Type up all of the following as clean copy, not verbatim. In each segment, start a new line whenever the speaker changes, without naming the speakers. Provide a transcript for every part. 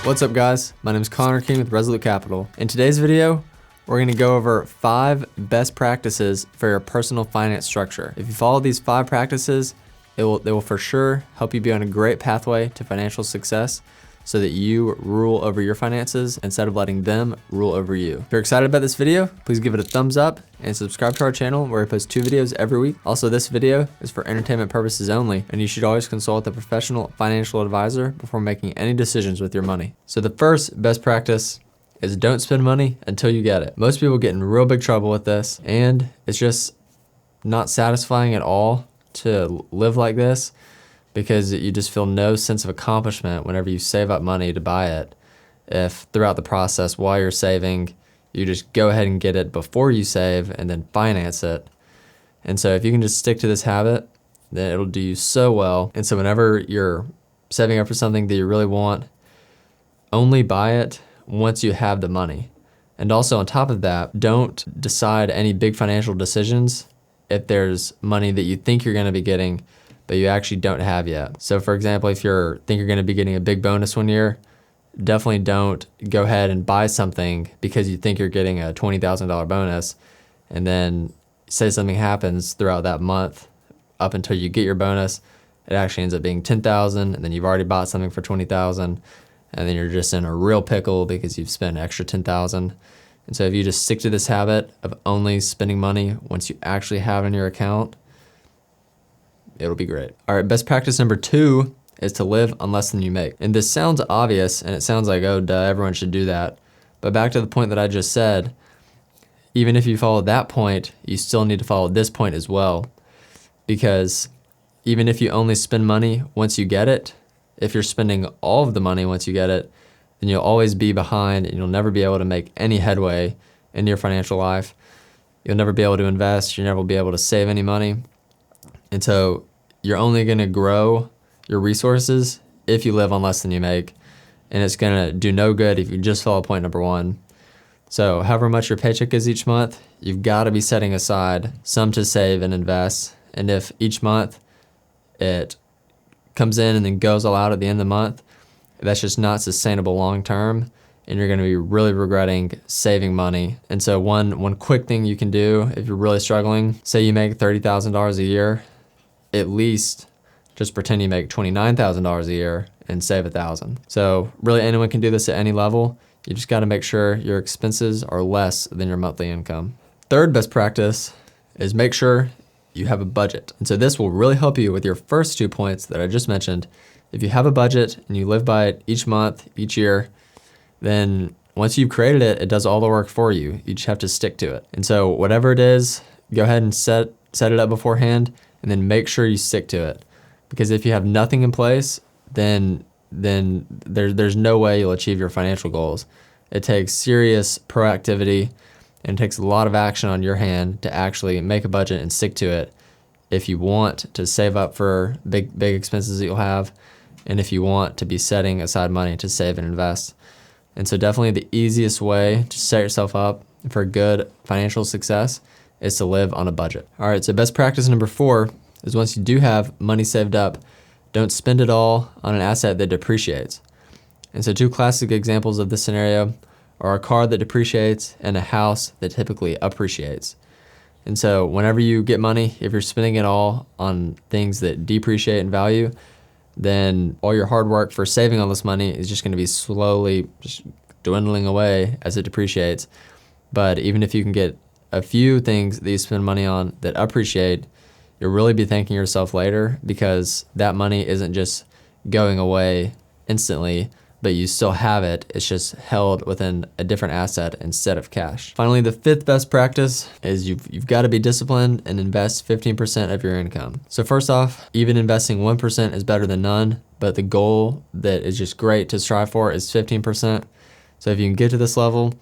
What's up guys? My name is Connor King with Resolute Capital. In today's video, we're going to go over 5 best practices for your personal finance structure. If you follow these 5 practices, they will for sure help you be on a great pathway to financial success so that you rule over your finances instead of letting them rule over you. If you're excited about this video, please give it a thumbs up and subscribe to our channel where we post 2 videos every week. Also, this video is for entertainment purposes only, and you should always consult a professional financial advisor before making any decisions with your money. So the first best practice is don't spend money until you get it. Most people get in real big trouble with this, and it's just not satisfying at all to live like this, because you just feel no sense of accomplishment whenever you save up money to buy it. If throughout the process while you're saving, you just go ahead and get it before you save and then finance it. And so if you can just stick to this habit, then it'll do you so well. And so whenever you're saving up for something that you really want, only buy it once you have the money. And also on top of that, don't decide any big financial decisions if there's money that you think you're gonna be getting but you actually don't have yet. So for example, if you think you're gonna be getting a big bonus one year, definitely don't go ahead and buy something because you think you're getting a $20,000 bonus, and then say something happens throughout that month up until you get your bonus, it actually ends up being $10,000, and then you've already bought something for $20,000, and then you're just in a real pickle because you've spent an extra $10,000. And so if you just stick to this habit of only spending money once you actually have it in your account, it'll be great. All right, best practice number 2 is to live on less than you make. And this sounds obvious, and it sounds like, oh duh, everyone should do that. But back to the point that I just said, even if you follow that point, you still need to follow this point as well. Because even if you only spend money once you get it, if you're spending all of the money once you get it, then you'll always be behind and you'll never be able to make any headway in your financial life. You'll never be able to invest, you'll never be able to save any money. And so you're only gonna grow your resources if you live on less than you make. And it's gonna do no good if you just follow point number 1. So however much your paycheck is each month, you've gotta be setting aside some to save and invest. And if each month it comes in and then goes all out at the end of the month, that's just not sustainable long term, and you're gonna be really regretting saving money. And so one quick thing you can do if you're really struggling, say you make $30,000 a year, at least just pretend you make $29,000 a year and save $1,000. So really anyone can do this at any level. You just gotta make sure your expenses are less than your monthly income. Third best practice is make sure you have a budget. And so this will really help you with your first 2 points that I just mentioned. If you have a budget and you live by it each month, each year, then once you've created it, it does all the work for you. You just have to stick to it. And so whatever it is, go ahead and set it up beforehand, and then make sure you stick to it. Because if you have nothing in place, then there's no way you'll achieve your financial goals. It takes serious proactivity, and it takes a lot of action on your hand to actually make a budget and stick to it if you want to save up for big expenses that you'll have, and if you want to be setting aside money to save and invest. And so definitely the easiest way to set yourself up for good financial success is to live on a budget. All right, so best practice number 4 is once you do have money saved up, don't spend it all on an asset that depreciates. And so 2 classic examples of this scenario are a car that depreciates and a house that typically appreciates. And so whenever you get money, if you're spending it all on things that depreciate in value, then all your hard work for saving all this money is just gonna be slowly just dwindling away as it depreciates. But even if you can get a few things that you spend money on that appreciate, you'll really be thanking yourself later, because that money isn't just going away instantly, but you still have it. It's just held within a different asset instead of cash. Finally, the 5th best practice is you've got to be disciplined and invest 15% of your income. So first off, even investing 1% is better than none, but the goal that is just great to strive for is 15%. So if you can get to this level,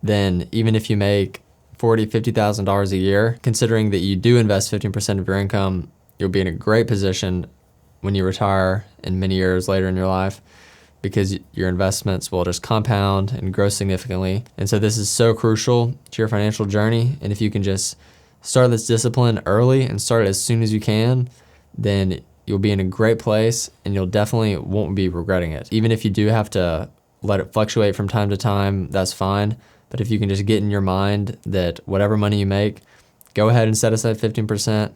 then even if you make $40,000, $50,000 a year, considering that you do invest 15% of your income, you'll be in a great position when you retire and many years later in your life, because your investments will just compound and grow significantly. And so this is so crucial to your financial journey. And if you can just start this discipline early and start it as soon as you can, then you'll be in a great place and you'll definitely won't be regretting it. Even if you do have to let it fluctuate from time to time, that's fine. But if you can just get in your mind that whatever money you make, go ahead and set aside 15%.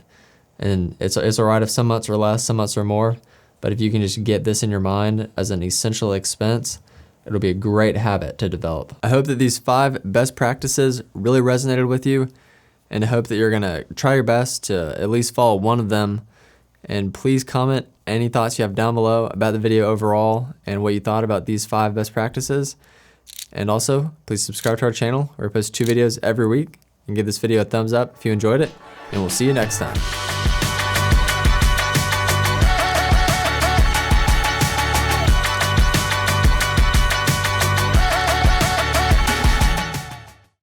And it's all right if some months are less, some months are more. But if you can just get this in your mind as an essential expense, it'll be a great habit to develop. I hope that these 5 best practices really resonated with you, and I hope that you're gonna try your best to at least follow one of them. And please comment any thoughts you have down below about the video overall and what you thought about these 5 best practices. And also, please subscribe to our channel where we post 2 videos every week, and give this video a thumbs up if you enjoyed it, and we'll see you next time.